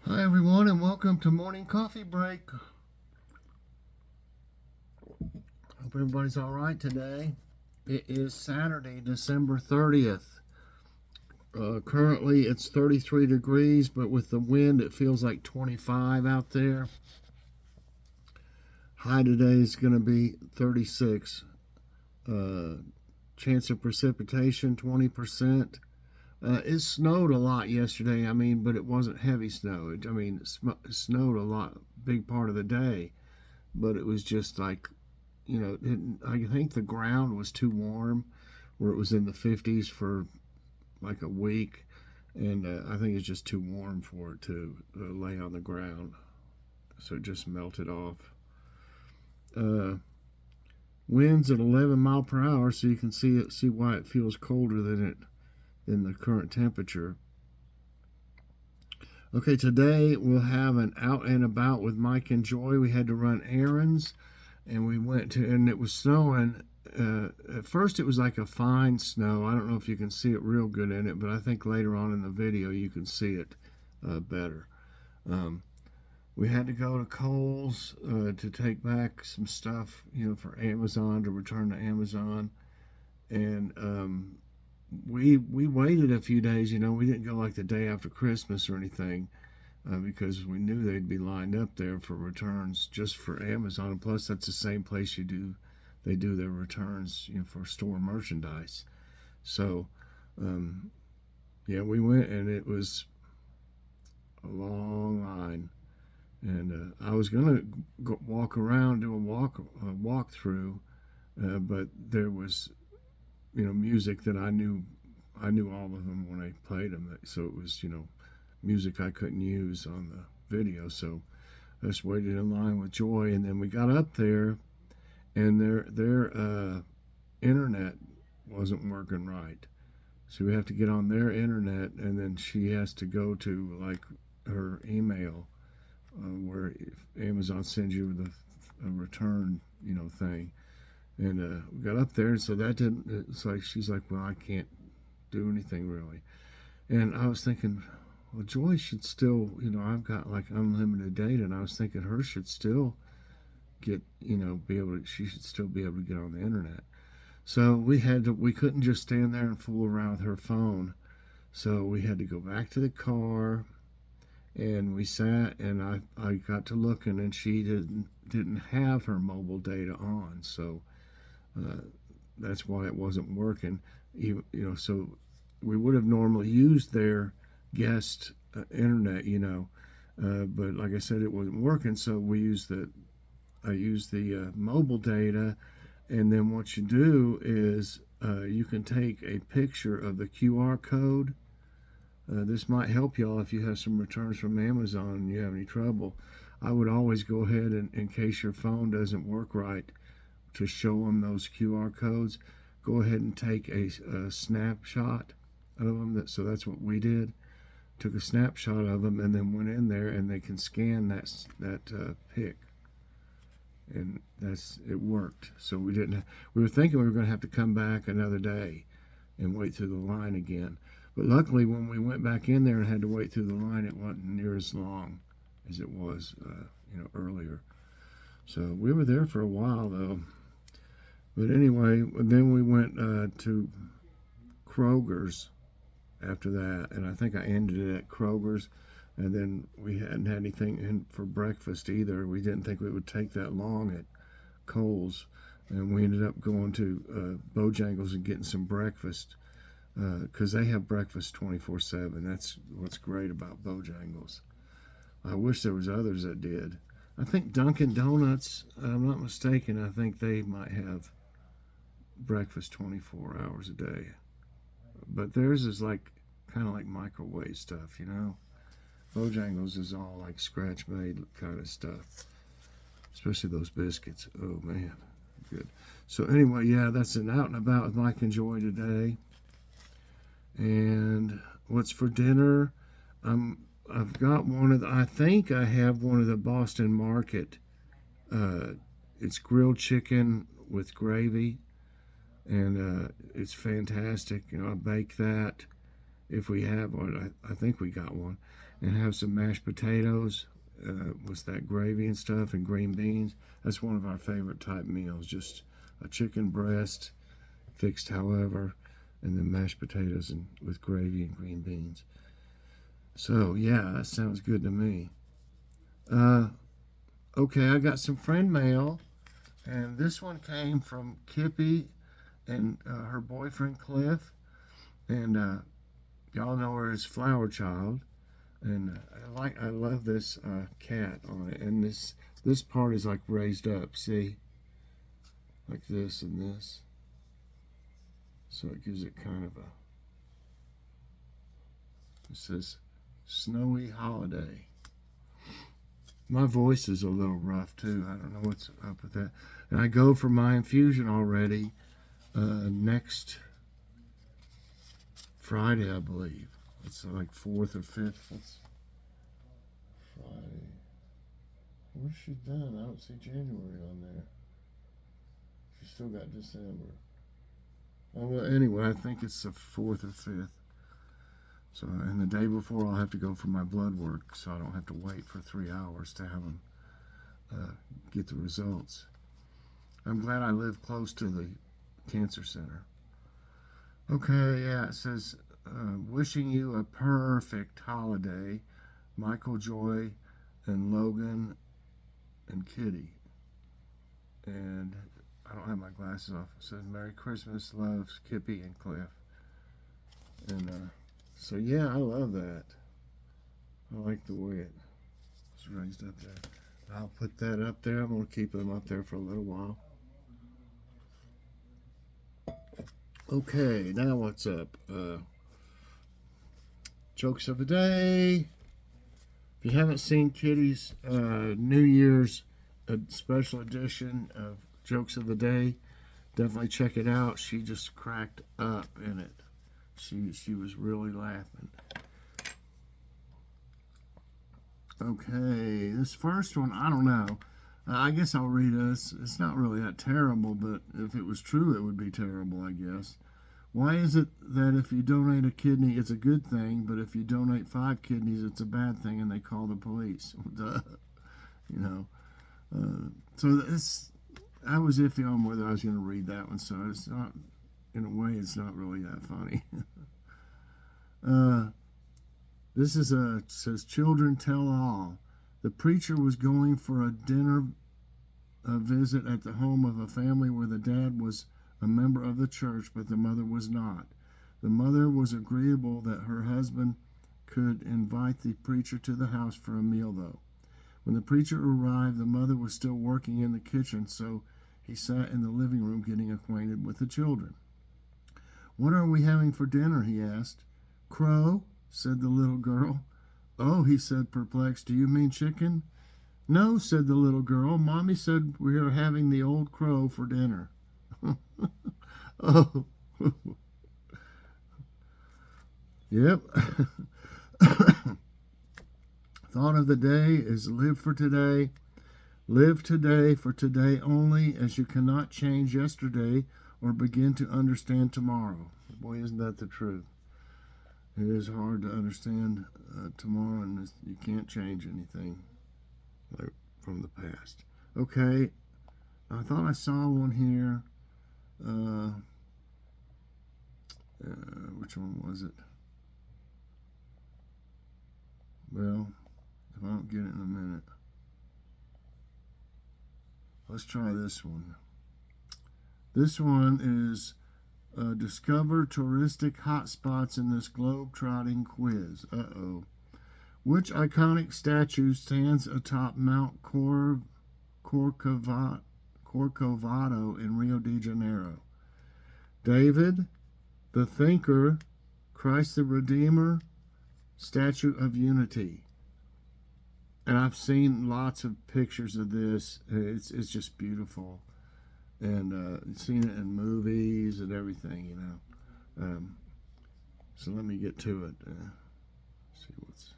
Hi, everyone, and welcome to Morning Coffee Break. Hope everybody's all right today. It is Saturday, December 30th. Currently, it's 33 degrees, but with the wind, it feels like 25 out there. High today is going to be 36. Uh, Chance of precipitation, 20%. It snowed a lot yesterday, but it wasn't heavy snow. It snowed a lot, big part of the day, but it was just like I think the ground was too warm, where it was in the 50s for like a week, and I think it's just too warm for it to lay on the ground, so it just melted off. Uh, Winds at 11 mile per hour, so you can see why it feels colder than the current temperature. Okay, today we'll have an out and about with Mike and Joy. We had to run errands, and and it was snowing. At first, it was like a fine snow. I don't know if you can see it real good in it, but I think later on in the video you can see it better. Um, we had to go to Kohl's to take back some stuff, for Amazon, to return to Amazon, and we waited a few days. We didn't go like the day after Christmas or anything. Because we knew they'd be lined up there for returns just for Amazon. And plus, that's the same place they do their returns, for store merchandise. So, um, yeah, we went, and it was a long line. And I was gonna walk around, do a walkthrough, but there was, music that I knew all of them when I played them. So it was, music I couldn't use on the video. So I just waited in line with Joy, and then we got up there, and their internet wasn't working right. So we have to get on their internet, and then she has to go to like her email, where Amazon sends you a return, thing. And we got up there, so that didn't. It's like she's like, well, I can't do anything really. And I was thinking, well, Joy should still, I've got like unlimited data, and I was thinking her should still get, she should still be able to get on the internet. So we couldn't just stand there and fool around with her phone. So we had to go back to the car, and we sat, and I got to looking, and she didn't have her mobile data on. So uh, that's why it wasn't working. So we would have normally used their guest internet, but like I said, it wasn't working. So I used the mobile data, and then what you do is you can take a picture of the QR code. This might help y'all if you have some returns from Amazon and you have any trouble. I would always go ahead and, in case your phone doesn't work right, to show them those QR codes, go ahead and take a snapshot of them. So that's what we did. Took a snapshot of them, and then went in there, and they can scan that pic, and it worked. So we were thinking we were going to have to come back another day and wait through the line again. But luckily, when we went back in there and had to wait through the line, it wasn't near as long as it was, earlier. So we were there for a while though. But anyway, then we went to Kroger's after that, and I think I ended it at Kroger's. And then we hadn't had anything in for breakfast either. We didn't think it would take that long at Kohl's, and we ended up going to Bojangles and getting some breakfast, because they have breakfast 24/7. That's what's great about Bojangles. I wish there was others that did. I think Dunkin' Donuts, I'm not mistaken, I think they might have breakfast 24 hours a day. But theirs is like kind of like microwave stuff, Bojangles is all like scratch made kind of stuff, especially those biscuits. Oh man, good. So anyway, yeah, that's an out and about with Mike and Joy today. And what's for dinner? I've got I think I have one of the Boston Market. It's grilled chicken with gravy, and it's fantastic. I bake that if we have one. I think we got one. and have some mashed potatoes with that gravy and stuff and green beans. That's one of our favorite type meals. Just a chicken breast fixed however, and then mashed potatoes and with gravy and green beans. So yeah, that sounds good to me. Okay, I got some friend mail, and this one came from Kippy and her boyfriend Cliff, and y'all know her as Flower Child, and I love this cat on it, and this part is like raised up. See, like this and this, so it gives it kind of a. It says Snowy Holiday. My voice is a little rough too. I don't know what's up with that. And I go for my infusion already next Friday, I believe. It's like 4th or 5th. It's Friday. Where's she done? I don't see January on there. She's still got December. Oh, well, anyway, I think it's the 4th or 5th. So, and the day before, I'll have to go for my blood work, so I don't have to wait for 3 hours to have them get the results. I'm glad I live close to the cancer center. Okay, yeah, it says, wishing you a perfect holiday, Michael, Joy, and Logan, and Kitty. And I don't have my glasses off. It says, Merry Christmas, loves, Kippy, and Cliff. And, so yeah, I love that. I like the way it's raised up there. I'll put that up there. I'm going to keep them up there for a little while. Okay, now what's up? Jokes of the day. If you haven't seen Kitty's New Year's special edition of Jokes of the Day, definitely check it out. She just cracked up in it. She was really laughing. Okay, this first one, I don't know. I guess I'll read this. It's not really that terrible, but if it was true, it would be terrible, I guess. Why is it that if you donate a kidney, it's a good thing, but if you donate 5 kidneys, it's a bad thing, and they call the police? Duh. You know. So this, I was iffy on whether I was going to read that one, so it's not, in a way, it's not really that funny. This is says children tell all. The preacher was going for a dinner visit at the home of a family where the dad was a member of the church, but the mother was not. The mother was agreeable that her husband could invite the preacher to the house for a meal, though. When the preacher arrived, the mother was still working in the kitchen, so he sat in the living room getting acquainted with the children. What are we having for dinner? He asked. Crow, said the little girl. Oh, he said, perplexed, do you mean chicken? No, said the little girl. Mommy said we are having the old crow for dinner. Oh. Yep. Thought of the day is live for today. Live today for today only, as you cannot change yesterday or begin to understand tomorrow. Boy, isn't that the truth? It is hard to understand tomorrow, and you can't change anything like from the past. Okay, I thought I saw one here. Which one was it? Well, if I don't get it in a minute, let's try this one. This one is discover touristic hotspots in this globe-trotting quiz. Uh-oh. Which iconic statue stands atop Mount Corcovado in Rio de Janeiro? David, the Thinker, Christ the Redeemer, Statue of Unity. And I've seen lots of pictures of this. It's just beautiful. And seen it in movies and everything, you know. So let me get to it. See what's.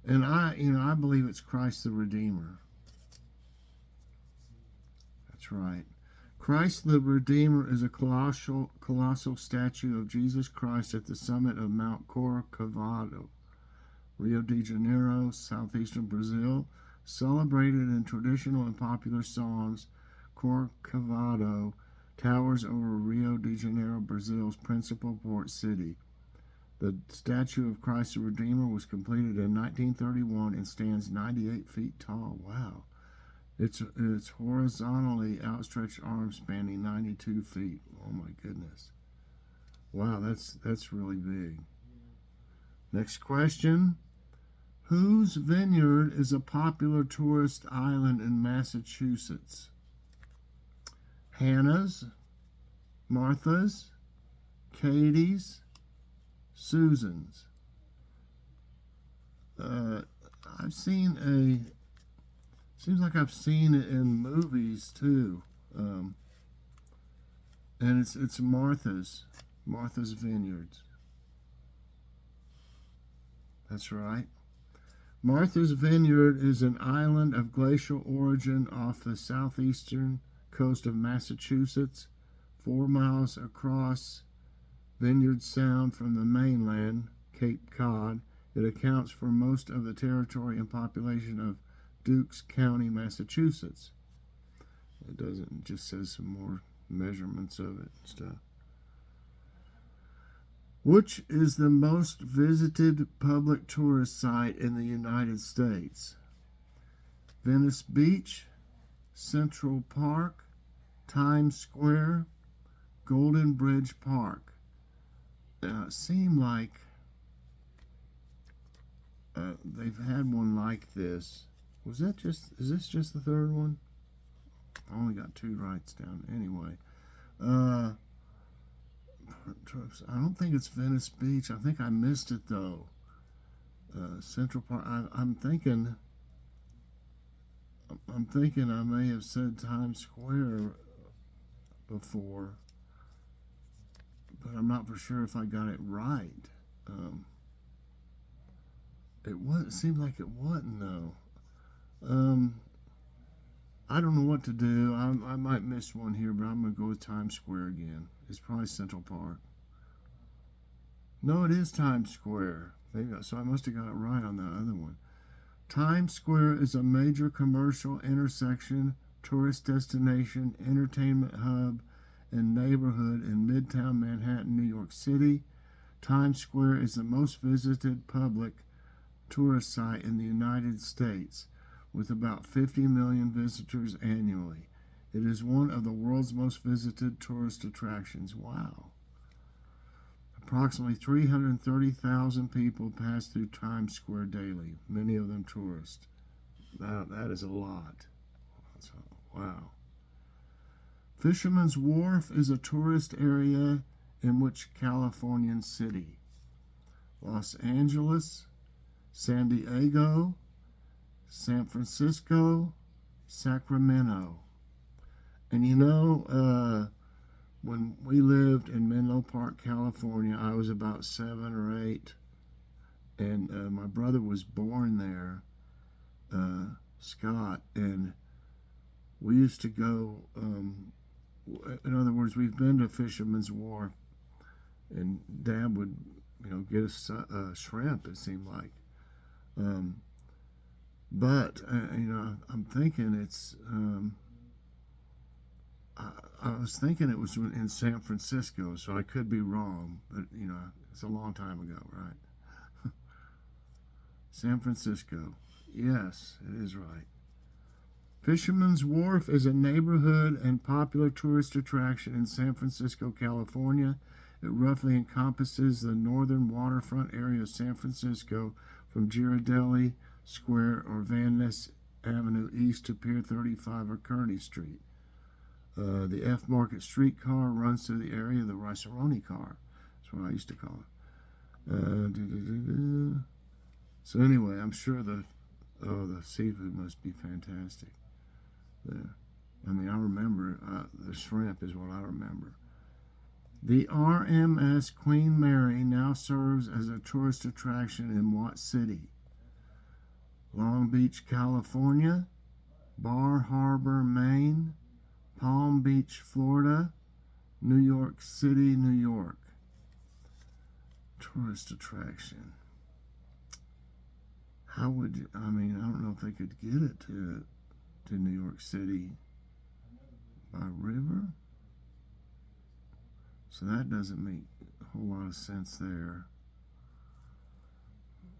And I believe it's Christ the Redeemer. That's right. Christ the Redeemer is a colossal statue of Jesus Christ at the summit of Mount Corcovado. Rio de Janeiro, southeastern Brazil, celebrated in traditional and popular songs. Corcovado towers over Rio de Janeiro, Brazil's principal port city. The statue of Christ the Redeemer was completed in 1931 and stands 98 feet tall. Wow. It's horizontally outstretched arms spanning 92 feet. Oh my goodness. Wow, that's really big. Next question. Whose vineyard is a popular tourist island in Massachusetts? Hannah's, Martha's, Katie's, Susan's. Seems like I've seen it in movies too. And it's Martha's Vineyards. That's right. Martha's Vineyard is an island of glacial origin off the southeastern coast of Massachusetts, 4 miles across Vineyard Sound from the mainland, Cape Cod. It accounts for most of the territory and population of Dukes County, Massachusetts. It doesn't, it just says some more measurements of it and stuff. Which is the most visited public tourist site in the United States? Venice Beach, Central Park, Times Square, Golden Bridge Park. It seemed like they've had one like this. Is this just the third one? I only got 2 rights down. Anyway. I don't think it's Venice Beach. I think I missed it though. Central Park. I'm thinking I may have said Times Square before, but I'm not for sure if I got it right. It seemed like it wasn't though. I don't know what to do. I might miss one here, but I'm going to go with Times Square again. It's probably Central Park. No, it is Times Square. So I must have got it right on the other one. Times Square is a major commercial intersection, tourist destination, entertainment hub, and neighborhood in Midtown Manhattan, New York City. Times Square is the most visited public tourist site in the United States, with about 50 million visitors annually. It is one of the world's most visited tourist attractions. Wow. Approximately 330,000 people pass through Times Square daily, many of them tourists. That is a lot. Wow. Fisherman's Wharf is a tourist area in which Californian city? Los Angeles, San Diego, San Francisco, Sacramento. And you know, when we lived in Menlo Park, California, I was about 7 or 8, and my brother was born there, Scott, and we used to go, in other words, we've been to Fisherman's Wharf, and Dad would, get us shrimp, it seemed like. But, I'm thinking it's, I was thinking it was in San Francisco, so I could be wrong, but, it's a long time ago, right? San Francisco. Yes, it is right. Fisherman's Wharf is a neighborhood and popular tourist attraction in San Francisco, California. It roughly encompasses the northern waterfront area of San Francisco from Ghirardelli Square or Van Ness Avenue east to Pier 35 or Kearny Street. The F Market streetcar runs through the area. The Rice-A-Roni car. That's what I used to call it. So anyway, I'm sure the seafood must be fantastic there. I remember the shrimp is what I remember. The RMS Queen Mary now serves as a tourist attraction in what city? Long Beach, California, Bar Harbor, Maine, Palm Beach, Florida, New York City, New York. Tourist attraction. how would you, I mean, I don't know if they could get it to New York City by river. So that doesn't make a whole lot of sense there.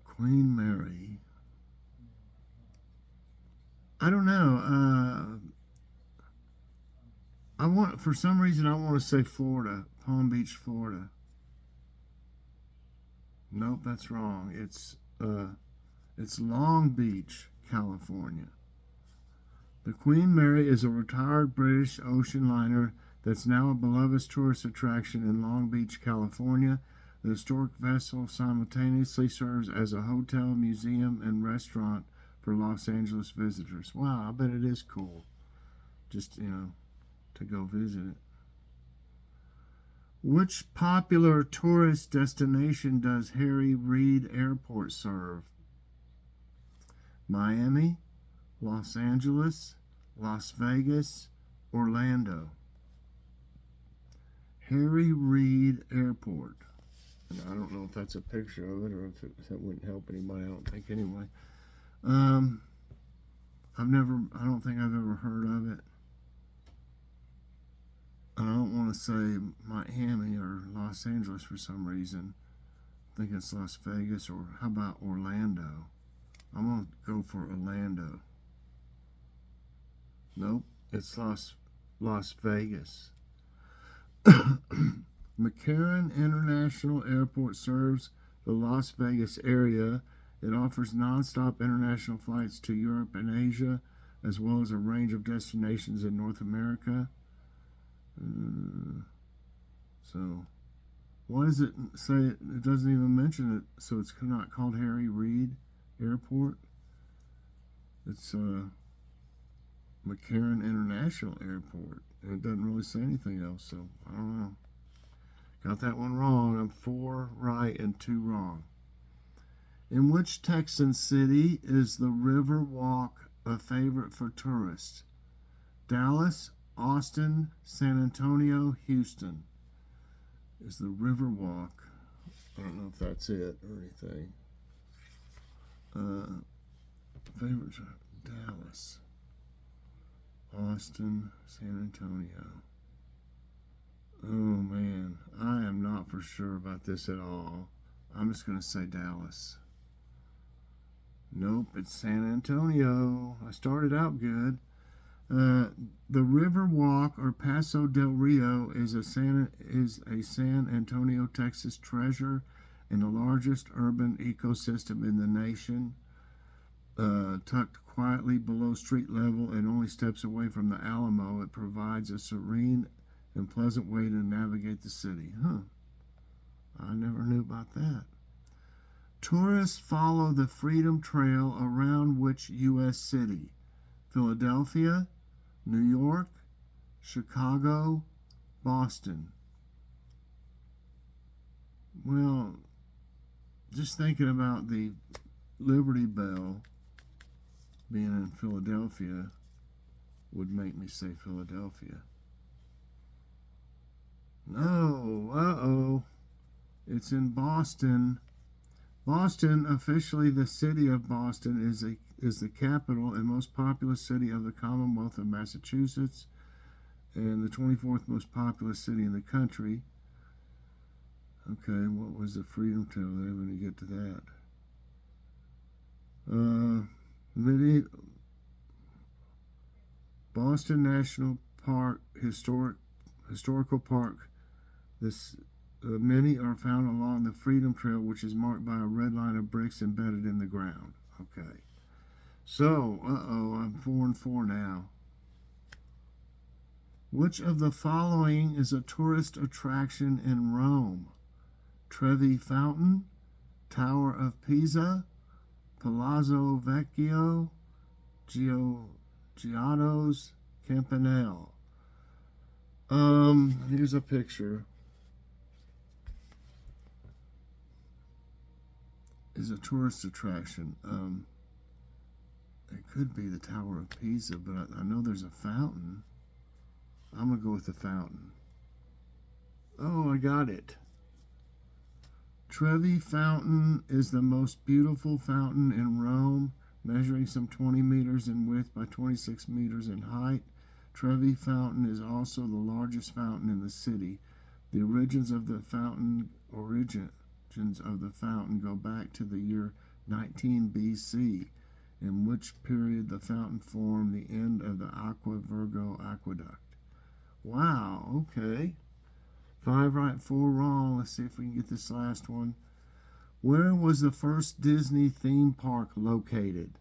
Queen Mary. I don't know. For some reason, I want to say Florida, Palm Beach, Florida. Nope, that's wrong. It's Long Beach, California. The Queen Mary is a retired British ocean liner that's now a beloved tourist attraction in Long Beach, California. The historic vessel simultaneously serves as a hotel, museum, and restaurant for Los Angeles visitors. Wow, I bet it is cool. Just, to go visit it. Which popular tourist destination does Harry Reid Airport serve? Miami, Los Angeles, Las Vegas, Orlando. Harry Reid Airport. And I don't know if that's a picture of it or if that wouldn't help anybody. I don't think anyway. I don't think I've ever heard of it. I don't want to say Miami or Los Angeles for some reason. I think it's Las Vegas, or how about Orlando? I'm going to go for Orlando. Nope, it's Las Vegas. McCarran International Airport serves the Las Vegas area. It offers non-stop international flights to Europe and Asia, as well as a range of destinations in North America. So, why does it say it doesn't even mention it? So it's not called Harry Reid Airport. It's McCarran International Airport. And it doesn't really say anything else, so I don't know. Got that one wrong. I'm 4 right and 2 wrong. In which Texan city is the River Walk a favorite for tourists? Dallas, Austin, San Antonio, Houston. Is the River Walk. I don't know if that's it or anything. Favorites are Dallas, Austin, San Antonio. Oh man, I am not for sure about this at all. I'm just going to say Dallas. Nope, it's San Antonio. I started out good. The River Walk, or Paso del Rio, is a San Antonio, Texas treasure and the largest urban ecosystem in the nation. Tucked quietly below street level and only steps away from the Alamo, it provides a serene and pleasant way to navigate the city. I never knew about that. Tourists follow the Freedom Trail around which U.S. city? Philadelphia, New York, Chicago, Boston. Well, just thinking about the Liberty Bell being in Philadelphia would make me say Philadelphia. No, it's in Boston. Boston, officially the city of Boston, is the capital and most populous city of the Commonwealth of Massachusetts, and the 24th most populous city in the country. Okay, what was the Freedom Trail there when you get to that? Boston National Park, historical park. Many are found along the Freedom Trail, which is marked by a red line of bricks embedded in the ground. Okay. So, I'm 4 and 4 now. Which of the following is a tourist attraction in Rome? Trevi Fountain, Tower of Pisa, Palazzo Vecchio, Giotto's Campanile. Here's a picture. Is a tourist attraction. It could be the Tower of Pisa, but I know there's a fountain. I'm going to go with the fountain. Oh, I got it. Trevi Fountain is the most beautiful fountain in Rome, measuring some 20 meters in width by 26 meters in height. Trevi Fountain is also the largest fountain in the city. The origins of the fountain go back to the year 19 BC, in which period the fountain formed the end of the Aqua Virgo aqueduct. Wow, okay. 5 right, 4 wrong. Let's see if we can get this last one. Where was the first Disney theme park located?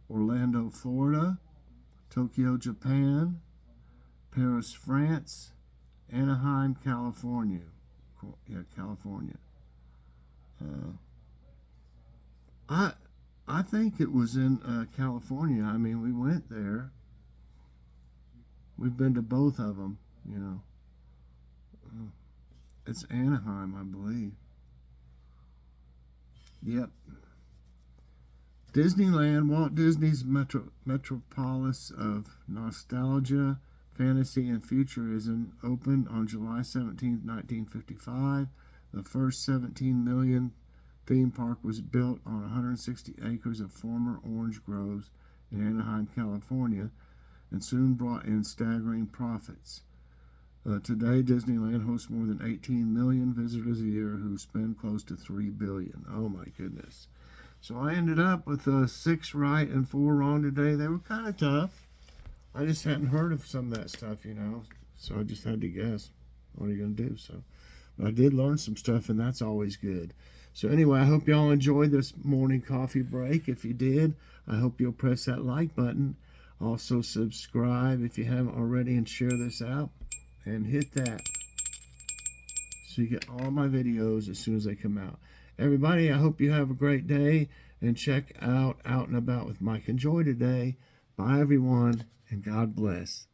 Orlando, Florida, Tokyo, Japan, Paris, France, Anaheim, California. Yeah, California. I think it was in California. I mean, we went there. We've been to both of them, you know. It's Anaheim, I believe. Yep. Disneyland, Walt Disney's metropolis of nostalgia, fantasy, and futurism, opened on July 17, 1955. The first 17 million theme park was built on 160 acres of former orange groves in Anaheim, California, and soon brought in staggering profits. Today, Disneyland hosts more than 18 million visitors a year who spend close to $3 billion. Oh my goodness. So I ended up with 6 right and 4 wrong today. They were kind of tough. I just hadn't heard of some of that stuff, you know. So I just had to guess. What are you going to do? So but I did learn some stuff, and that's always good. So anyway, I hope y'all enjoyed this morning coffee break. If you did, I hope you'll press that like button. Also subscribe if you haven't already, and share this out. And hit that so you get all my videos as soon as they come out. Everybody, I hope you have a great day, and check out Out and About with Mike and Joy today. Bye, everyone, and God bless.